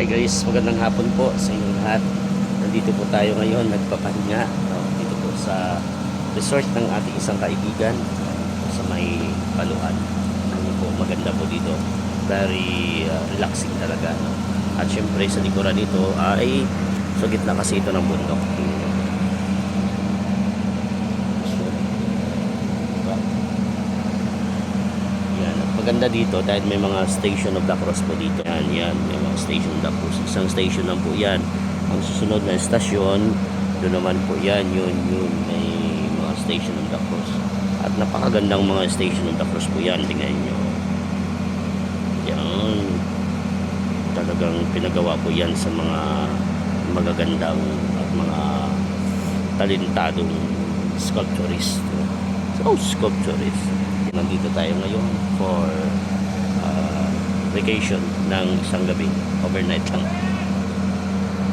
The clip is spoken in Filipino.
Hi guys, magandang hapon po sa inyong lahat. Nandito po tayo ngayon, nagpapahinga dito po sa resort ng ating isang kaibigan sa may Paluan. Ano po, maganda po dito. Very relaxing talaga. No? At syempre sa likuran dito ay sa gitna kasi ito ng bundok. Maganda dito dahil may mga station of the cross po dito. Yan, may mga station of the cross. Isang station lang po yan. Ang susunod na estasyon, doon naman po yan, yun, may mga station of the cross. At napakagandang mga station of the cross po yan. Tingnan nyo. Yan. Talagang pinagawa po yan sa mga magagandang at mga talentadong sculpturist. So, sculpturist. Nandito tayo ngayon for vacation ng isang gabi, overnight lang.